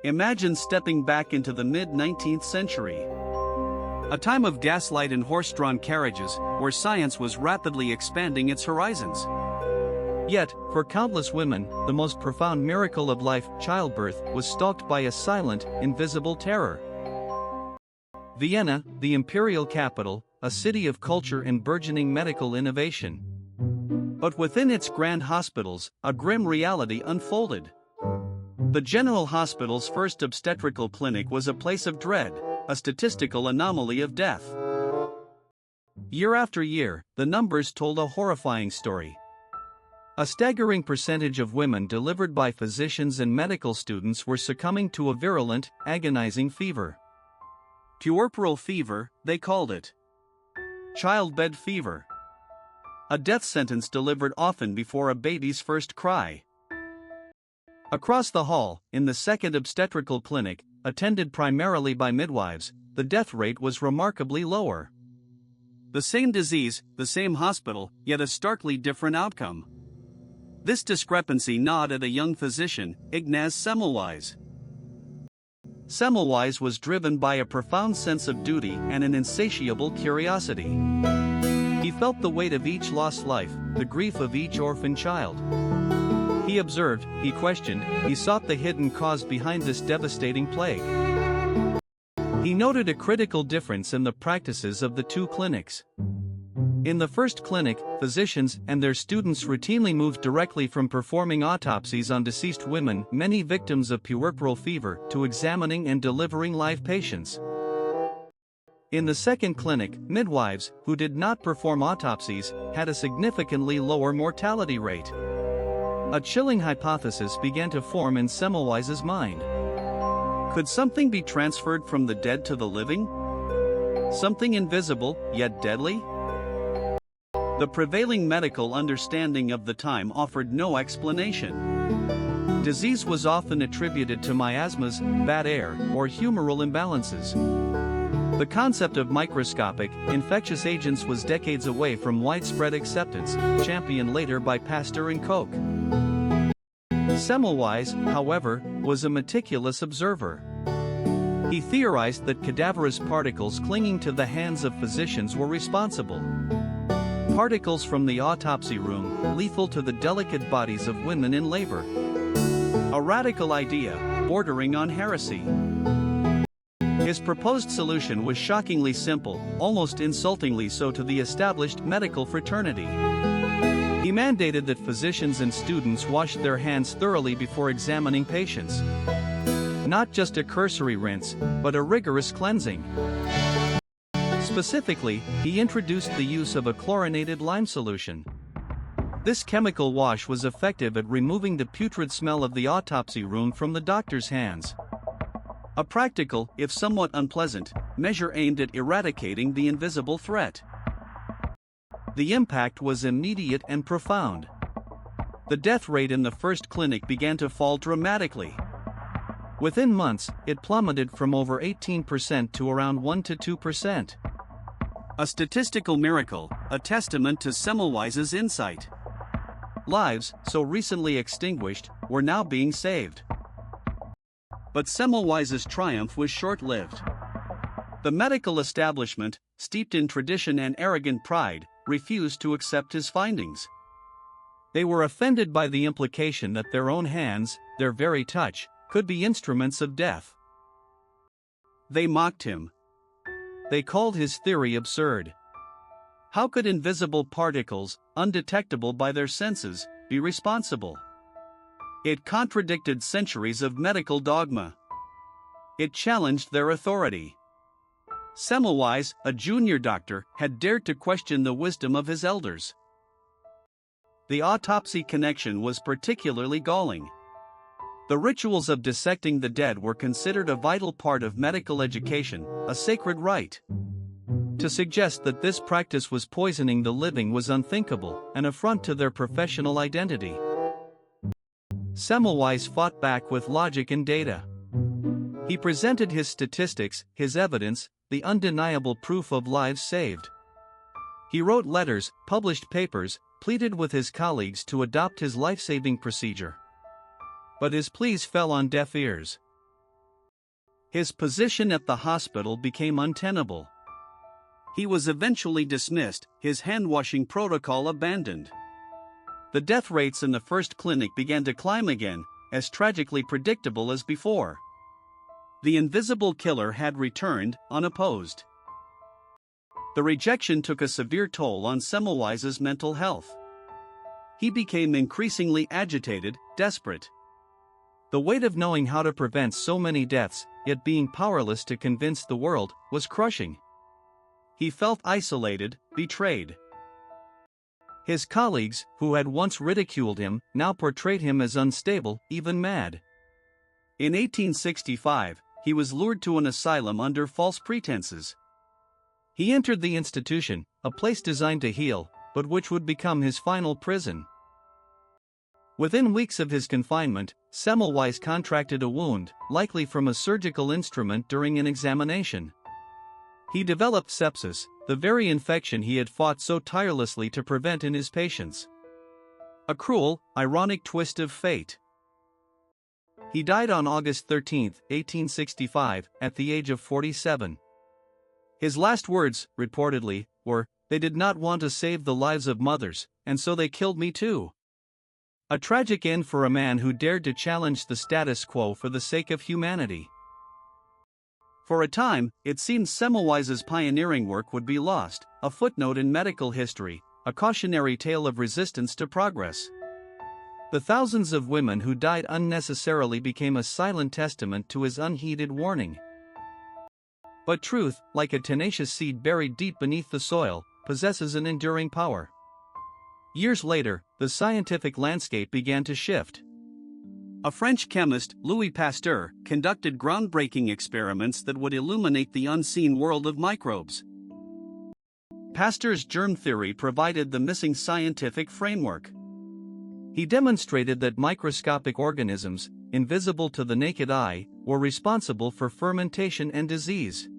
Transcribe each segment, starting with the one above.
Imagine stepping back into the mid-19th century. A time of gaslight and horse-drawn carriages, where science was rapidly expanding its horizons. Yet, for countless women, the most profound miracle of life, childbirth, was stalked by a silent, invisible terror. Vienna, the imperial capital, a city of culture and burgeoning medical innovation. But within its grand hospitals, a grim reality unfolded. The General Hospital's first obstetrical clinic was a place of dread, a statistical anomaly of death. Year after year, the numbers told a horrifying story. A staggering percentage of women delivered by physicians and medical students were succumbing to a virulent, agonizing fever. Puerperal fever, they called it. Childbed fever. A death sentence delivered often before a baby's first cry. Across the hall, in the second obstetrical clinic, attended primarily by midwives, the death rate was remarkably lower. The same disease, the same hospital, yet a starkly different outcome. This discrepancy gnawed at a young physician, Ignaz Semmelweis. Semmelweis was driven by a profound sense of duty and an insatiable curiosity. He felt the weight of each lost life, the grief of each orphan child. He observed, he questioned, he sought the hidden cause behind this devastating plague. He noted a critical difference in the practices of the two clinics. In the first clinic, physicians and their students routinely moved directly from performing autopsies on deceased women, many victims of puerperal fever, to examining and delivering live patients. In the second clinic, midwives, who did not perform autopsies, had a significantly lower mortality rate. A chilling hypothesis began to form in Semmelweis's mind. Could something be transferred from the dead to the living? Something invisible, yet deadly? The prevailing medical understanding of the time offered no explanation. Disease was often attributed to miasmas, bad air, or humoral imbalances. The concept of microscopic, infectious agents was decades away from widespread acceptance, championed later by Pasteur and Koch. Semmelweis, however, was a meticulous observer. He theorized that cadaverous particles clinging to the hands of physicians were responsible. Particles from the autopsy room, lethal to the delicate bodies of women in labor. A radical idea, bordering on heresy. His proposed solution was shockingly simple, almost insultingly so to the established medical fraternity. He mandated that physicians and students wash their hands thoroughly before examining patients. Not just a cursory rinse, but a rigorous cleansing. Specifically, he introduced the use of a chlorinated lime solution. This chemical wash was effective at removing the putrid smell of the autopsy room from the doctor's hands. A practical, if somewhat unpleasant, measure aimed at eradicating the invisible threat. The impact was immediate and profound. The death rate in the first clinic began to fall dramatically. Within months, it plummeted from over 18% to around 1 to 2%. A statistical miracle, a testament to Semmelweis's insight. Lives, so recently extinguished, were now being saved. But Semmelweis's triumph was short-lived. The medical establishment, steeped in tradition and arrogant pride, refused to accept his findings. They were offended by the implication that their own hands, their very touch, could be instruments of death. They mocked him. They called his theory absurd. How could invisible particles, undetectable by their senses, be responsible? It contradicted centuries of medical dogma. It challenged their authority. Semmelweis, a junior doctor, had dared to question the wisdom of his elders. The autopsy connection was particularly galling. The rituals of dissecting the dead were considered a vital part of medical education, a sacred rite. To suggest that this practice was poisoning the living was unthinkable, an affront to their professional identity. Semmelweis fought back with logic and data. He presented his statistics, his evidence, the undeniable proof of lives saved. He wrote letters, published papers, pleaded with his colleagues to adopt his life-saving procedure. But his pleas fell on deaf ears. His position at the hospital became untenable. He was eventually dismissed, his handwashing protocol abandoned. The death rates in the first clinic began to climb again, as tragically predictable as before. The invisible killer had returned, unopposed. The rejection took a severe toll on Semmelweis's mental health. He became increasingly agitated, desperate. The weight of knowing how to prevent so many deaths, yet being powerless to convince the world, was crushing. He felt isolated, betrayed. His colleagues, who had once ridiculed him, now portrayed him as unstable, even mad. In 1865, he was lured to an asylum under false pretenses. He entered the institution, a place designed to heal, but which would become his final prison. Within weeks of his confinement, Semmelweis contracted a wound, likely from a surgical instrument during an examination. He developed sepsis, the very infection he had fought so tirelessly to prevent in his patients. A cruel, ironic twist of fate. He died on August 13, 1865, at the age of 47. His last words, reportedly, were, "They did not want to save the lives of mothers, and so they killed me too." A tragic end for a man who dared to challenge the status quo for the sake of humanity. For a time, it seemed Semmelweis's pioneering work would be lost, a footnote in medical history, a cautionary tale of resistance to progress. The thousands of women who died unnecessarily became a silent testament to his unheeded warning. But truth, like a tenacious seed buried deep beneath the soil, possesses an enduring power. Years later, the scientific landscape began to shift. A French chemist, Louis Pasteur, conducted groundbreaking experiments that would illuminate the unseen world of microbes. Pasteur's germ theory provided the missing scientific framework. He demonstrated that microscopic organisms, invisible to the naked eye, were responsible for fermentation and disease.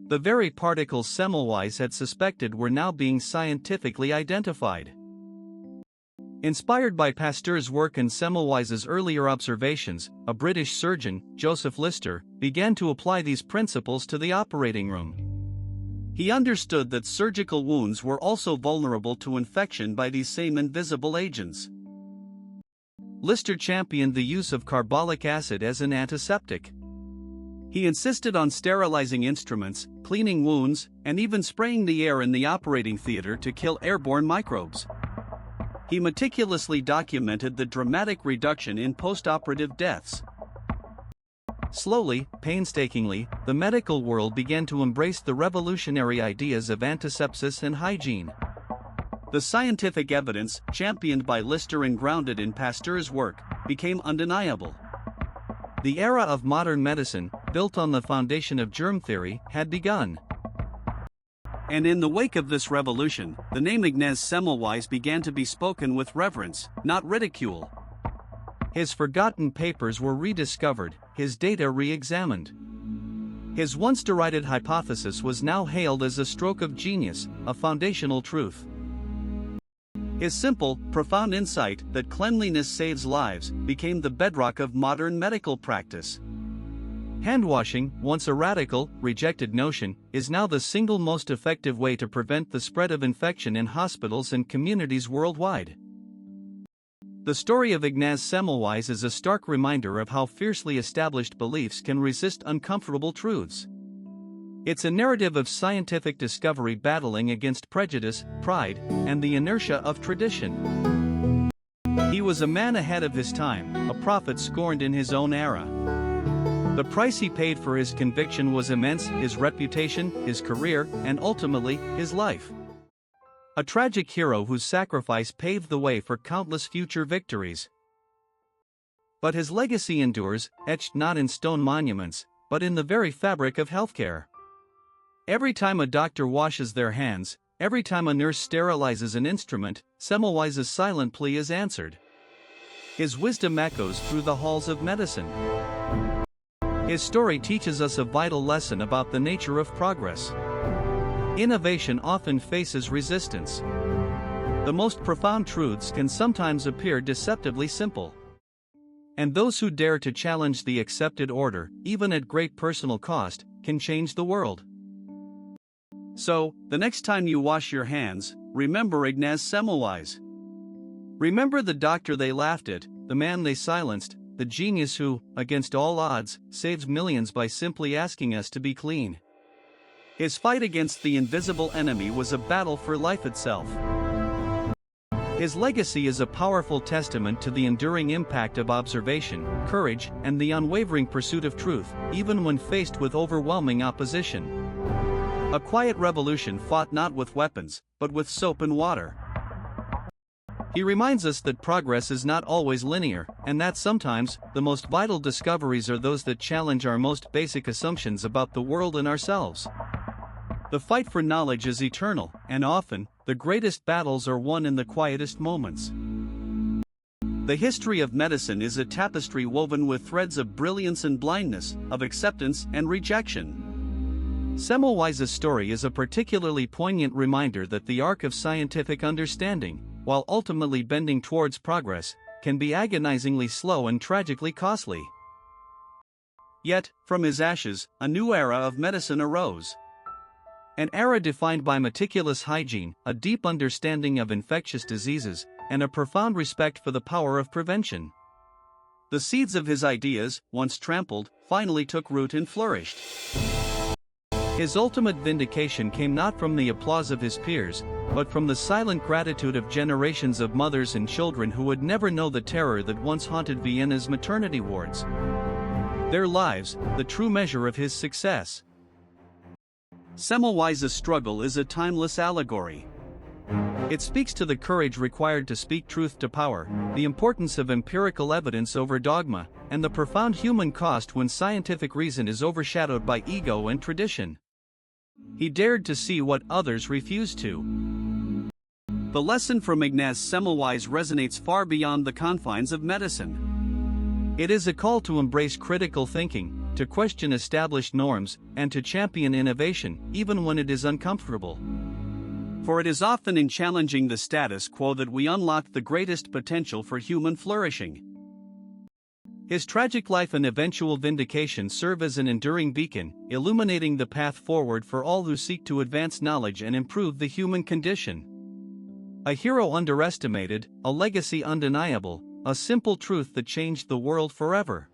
The very particles Semmelweis had suspected were now being scientifically identified. Inspired by Pasteur's work and Semmelweis's earlier observations, a British surgeon, Joseph Lister, began to apply these principles to the operating room. He understood that surgical wounds were also vulnerable to infection by these same invisible agents. Lister championed the use of carbolic acid as an antiseptic. He insisted on sterilizing instruments, cleaning wounds, and even spraying the air in the operating theater to kill airborne microbes. He meticulously documented the dramatic reduction in post-operative deaths. Slowly, painstakingly, the medical world began to embrace the revolutionary ideas of antisepsis and hygiene. The scientific evidence, championed by Lister and grounded in Pasteur's work, became undeniable. The era of modern medicine, built on the foundation of germ theory, had begun. And in the wake of this revolution, the name Ignaz Semmelweis began to be spoken with reverence, not ridicule. His forgotten papers were rediscovered, his data re-examined. His once derided hypothesis was now hailed as a stroke of genius, a foundational truth. His simple, profound insight that cleanliness saves lives became the bedrock of modern medical practice. Handwashing, once a radical, rejected notion, is now the single most effective way to prevent the spread of infection in hospitals and communities worldwide. The story of Ignaz Semmelweis is a stark reminder of how fiercely established beliefs can resist uncomfortable truths. It's a narrative of scientific discovery battling against prejudice, pride, and the inertia of tradition. He was a man ahead of his time, a prophet scorned in his own era. The price he paid for his conviction was immense: his reputation, his career, and ultimately, his life. A tragic hero whose sacrifice paved the way for countless future victories. But his legacy endures, etched not in stone monuments, but in the very fabric of healthcare. Every time a doctor washes their hands, every time a nurse sterilizes an instrument, Semmelweis's silent plea is answered. His wisdom echoes through the halls of medicine. His story teaches us a vital lesson about the nature of progress. Innovation often faces resistance. The most profound truths can sometimes appear deceptively simple. And those who dare to challenge the accepted order, even at great personal cost, can change the world. So, the next time you wash your hands, remember Ignaz Semmelweis. Remember the doctor they laughed at, the man they silenced, the genius who, against all odds, saves millions by simply asking us to be clean. His fight against the invisible enemy was a battle for life itself. His legacy is a powerful testament to the enduring impact of observation, courage, and the unwavering pursuit of truth, even when faced with overwhelming opposition. A quiet revolution fought not with weapons, but with soap and water. He reminds us that progress is not always linear, and that sometimes, the most vital discoveries are those that challenge our most basic assumptions about the world and ourselves. The fight for knowledge is eternal, and often, the greatest battles are won in the quietest moments. The history of medicine is a tapestry woven with threads of brilliance and blindness, of acceptance and rejection. Semmelweis' story is a particularly poignant reminder that the arc of scientific understanding, while ultimately bending towards progress, can be agonizingly slow and tragically costly. Yet, from his ashes, a new era of medicine arose. An era defined by meticulous hygiene, a deep understanding of infectious diseases, and a profound respect for the power of prevention. The seeds of his ideas, once trampled, finally took root and flourished. His ultimate vindication came not from the applause of his peers, but from the silent gratitude of generations of mothers and children who would never know the terror that once haunted Vienna's maternity wards. Their lives, the true measure of his success. Semmelweis' struggle is a timeless allegory. It speaks to the courage required to speak truth to power, the importance of empirical evidence over dogma, and the profound human cost when scientific reason is overshadowed by ego and tradition. He dared to see what others refused to. The lesson from Ignaz Semmelweis resonates far beyond the confines of medicine. It is a call to embrace critical thinking, to question established norms, and to champion innovation, even when it is uncomfortable. For it is often in challenging the status quo that we unlock the greatest potential for human flourishing. His tragic life and eventual vindication serve as an enduring beacon, illuminating the path forward for all who seek to advance knowledge and improve the human condition. A hero underestimated, a legacy undeniable, a simple truth that changed the world forever.